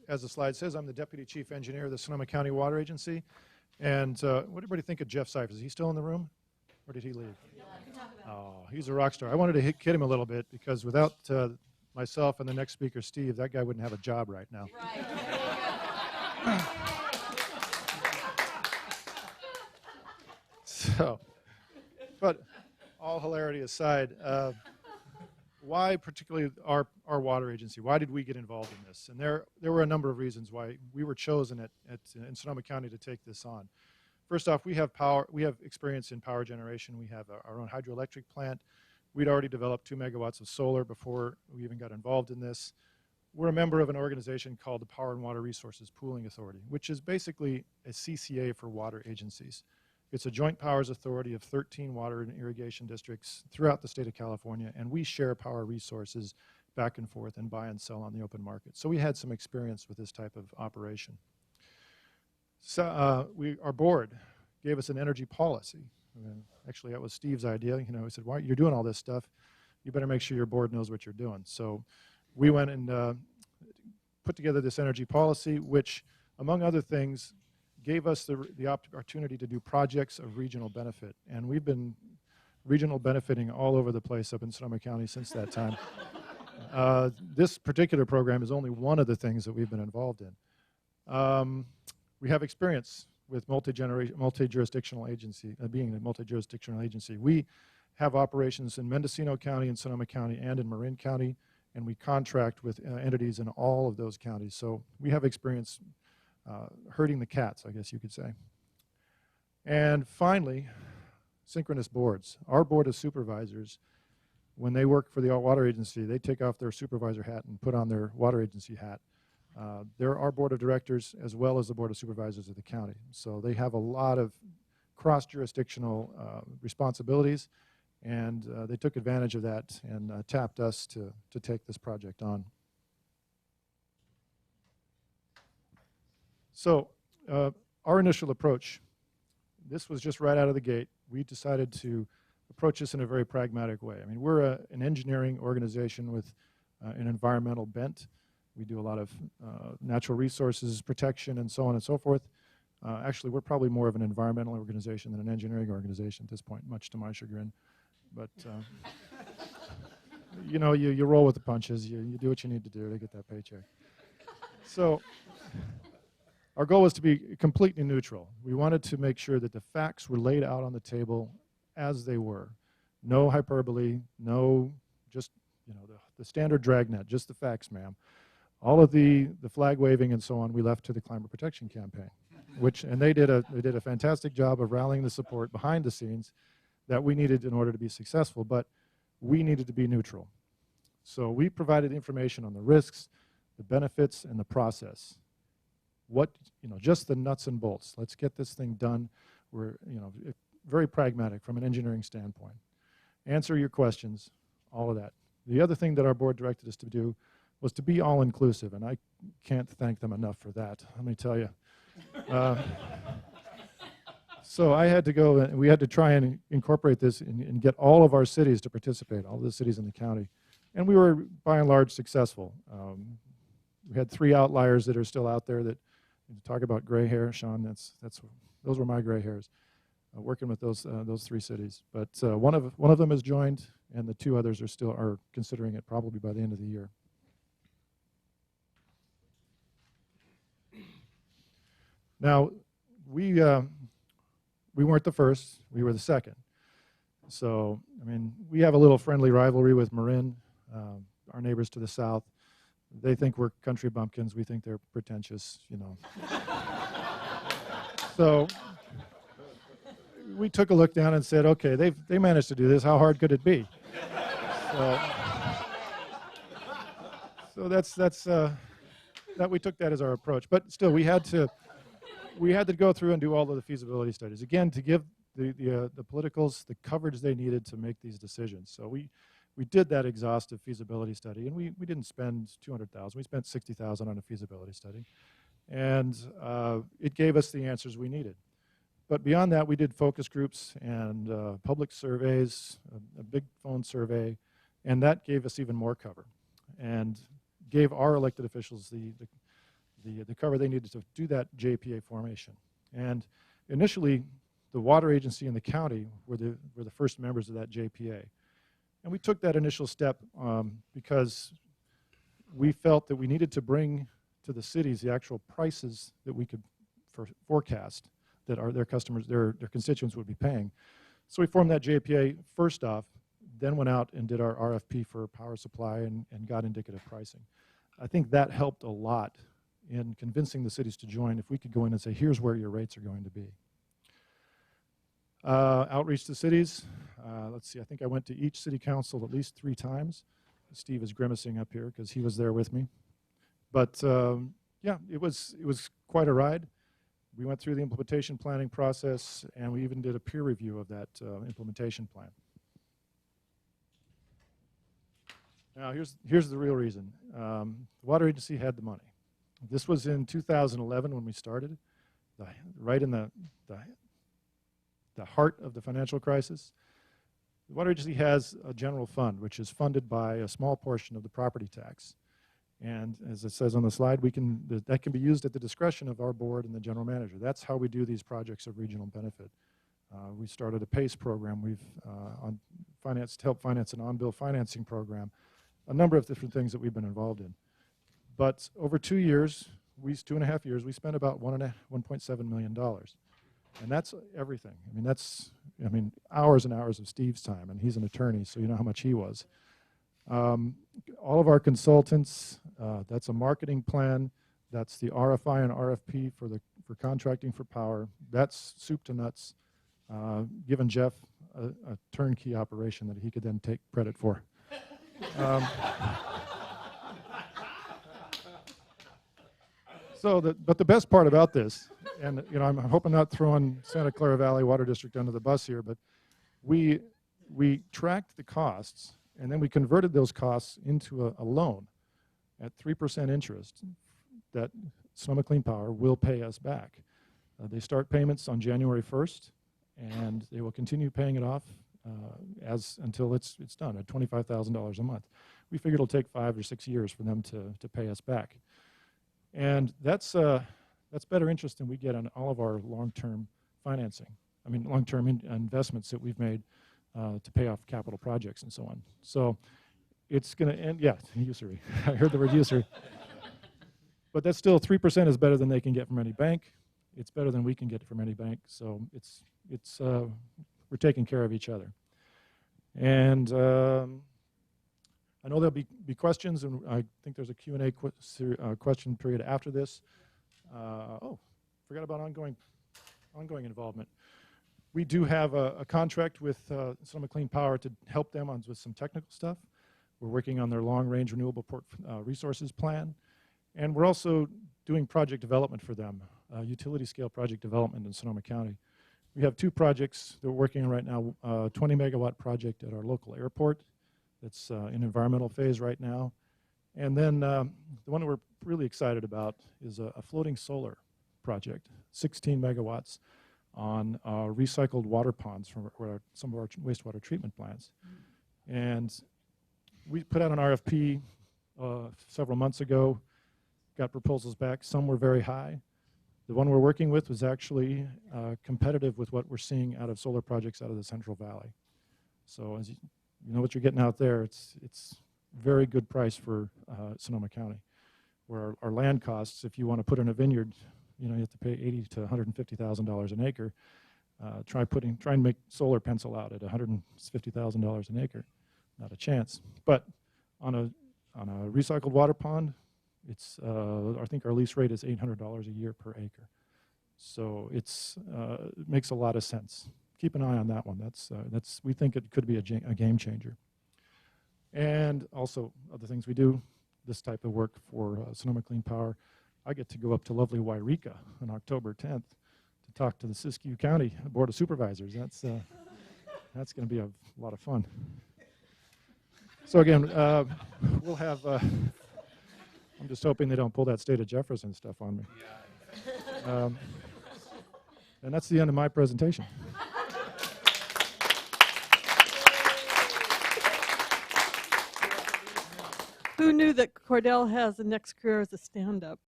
As the slide says, I'm the Deputy Chief Engineer of the Sonoma County Water Agency. And what did everybody think of Jeff Seifert? Is he still in the room? Or did he leave? Oh, he's a rock star. I wanted to kid him a little bit because without myself and the next speaker, Steve, that guy wouldn't have a job right now. Right. So, but all hilarity aside, why particularly our water agency? Why did we get involved in this? And there were a number of reasons why we were chosen in Sonoma County to take this on. First off, we have experience in power generation. We have our own hydroelectric plant. We'd already developed 2 megawatts of solar before we even got involved in this. We're a member of an organization called the Power and Water Resources Pooling Authority, which is basically a CCA for water agencies. It's a joint powers authority of 13 water and irrigation districts throughout the state of California, and we share power resources back and forth and buy and sell on the open market. So we had some experience with this type of operation. So our board gave us an energy policy. Actually, that was Steve's idea. You know, he said, "Why you're doing all this stuff? You better make sure your board knows what you're doing." So we went and put together this energy policy, which, among other things, gave us the opportunity to do projects of regional benefit. And we've been regional benefiting all over the place up in Sonoma County since that time. This particular program is only one of the things that we've been involved in. We have experience with multi-jurisdictional agency, being a multi-jurisdictional agency. We have operations in Mendocino County, in Sonoma County, and in Marin County, and we contract with entities in all of those counties. So we have experience herding the cats, I guess you could say. And finally, synchronous boards. Our board of supervisors, when they work for the water agency, they take off their supervisor hat and put on their water agency hat. They're our board of directors as well as the board of supervisors of the county. So they have a lot of cross-jurisdictional responsibilities, and they took advantage of that and tapped us to take this project on. So our initial approach, this was just right out of the gate. We decided to approach this in a very pragmatic way. I mean, we're an engineering organization with an environmental bent. We do a lot of natural resources protection and so on and so forth. Actually, we're probably more of an environmental organization than an engineering organization at this point, much to my chagrin. But, you know, you roll with the punches. You do what you need to do to get that paycheck. So our goal was to be completely neutral. We wanted to make sure that the facts were laid out on the table as they were. No hyperbole, no just, you know, the standard dragnet, just the facts, ma'am. All of the flag waving and so on, we left to the Climate Protection Campaign, and they did a fantastic job of rallying the support behind the scenes that we needed in order to be successful, but we needed to be neutral. So we provided information on the risks, the benefits, and the process. Just the nuts and bolts. Let's get this thing done. We're, very pragmatic from an engineering standpoint. Answer your questions, all of that. The other thing that our board directed us to do was to be all-inclusive, and I can't thank them enough for that, let me tell you. So I had to go, and we had to try and incorporate this and get all of our cities to participate, all the cities in the county. And we were, by and large, successful. We had 3 outliers that are still out there that, talk about gray hair, Sean, those were my gray hairs, working with those 3 cities. But one of them has joined, and the 2 others are considering it probably by the end of the year. Now, we weren't the first, we were the second. So, I mean, we have a little friendly rivalry with Marin, our neighbors to the south. They think we're country bumpkins, we think they're pretentious, So, we took a look down and said, okay, they managed to do this, how hard could it be? So we took that as our approach. But still, we had to go through and do all of the feasibility studies, again, to give the politicals the coverage they needed to make these decisions. So we did that exhaustive feasibility study, and we didn't spend $200,000. We spent $60,000 on a feasibility study, and it gave us the answers we needed. But beyond that, we did focus groups and public surveys, a big phone survey, and that gave us even more cover. And gave our elected officials the cover they needed to do that JPA formation. And initially, the water agency and the county were the first members of that JPA. And we took that initial step because we felt that we needed to bring to the cities the actual prices that we could forecast that their customers, their constituents would be paying. So we formed that JPA first off, then went out and did our RFP for power supply and got indicative pricing. I think that helped a lot in convincing the cities to join if we could go in and say, here's where your rates are going to be. Outreach to cities, let's see, I think I went to each city council at least 3 times. Steve is grimacing up here because he was there with me. But yeah, it was quite a ride. We went through the implementation planning process, and we even did a peer review of that implementation plan. Now, here's the real reason. The water agency had the money. This was in 2011 when we started, right in the heart of the financial crisis. The water agency has a general fund, which is funded by a small portion of the property tax. And as it says on the slide, that can be used at the discretion of our board and the general manager. That's how we do these projects of regional benefit. We started a PACE program. We've helped finance an on-bill financing program, a number of different things that we've been involved in. But over 2 years, 2.5 years, we spent about $1.7 million. And that's everything. I mean, hours and hours of Steve's time, and he's an attorney, so you know how much he was. All of our consultants, that's a marketing plan, that's the RFI and RFP for contracting for power. That's soup to nuts, giving Jeff a turnkey operation that he could then take credit for. But the best part about this, and I'm hoping not throwing Santa Clara Valley Water District under the bus here, but we tracked the costs, and then we converted those costs into a loan at 3% interest that Sonoma Clean Power will pay us back. They start payments on January 1st, and they will continue paying it off until it's done at $25,000 a month. We figure it'll take 5 or 6 years for them to pay us back. And that's better interest than we get on all of our long-term financing. I mean, long-term investments that we've made to pay off capital projects and so on. So it's going to end, yeah, usury. I heard the word usury. But that's still 3% is better than they can get from any bank. It's better than we can get from any bank. So we're taking care of each other. And I know there'll be questions, and I think there's a Q&A question period after this. Forgot about ongoing involvement. We do have a contract with Sonoma Clean Power to help them with some technical stuff. We're working on their long-range renewable resources plan. And we're also doing project development for them, utility-scale project development in Sonoma County. We have 2 projects that we're working on right now, a 20-megawatt project at our local airport that's in environmental phase right now. And then the one that we're really excited about is a floating solar project, 16 megawatts on recycled water ponds from some of our wastewater treatment plants. And we put out an RFP several months ago, got proposals back. Some were very high. The one we're working with was actually competitive with what we're seeing out of solar projects out of the Central Valley. So as you know what you're getting out there, it's very good price for Sonoma County, where our land costs, if you want to put in a vineyard, you have to pay $80,000 to $150,000 an acre. Try and make solar pencil out at $150,000 an acre. Not a chance. But on a recycled water pond, I think our lease rate is $800 a year per acre. So it makes a lot of sense. Keep an eye on that one. We think it could be a game changer. And also other things we do, this type of work for Sonoma Clean Power. I get to go up to lovely Wairika on October 10th to talk to the Siskiyou County Board of Supervisors. That's going to be a lot of fun. So again, we'll have. I'm just hoping they don't pull that State of Jefferson stuff on me. And that's the end of my presentation. Who knew that Cordell has the next career as a stand-up?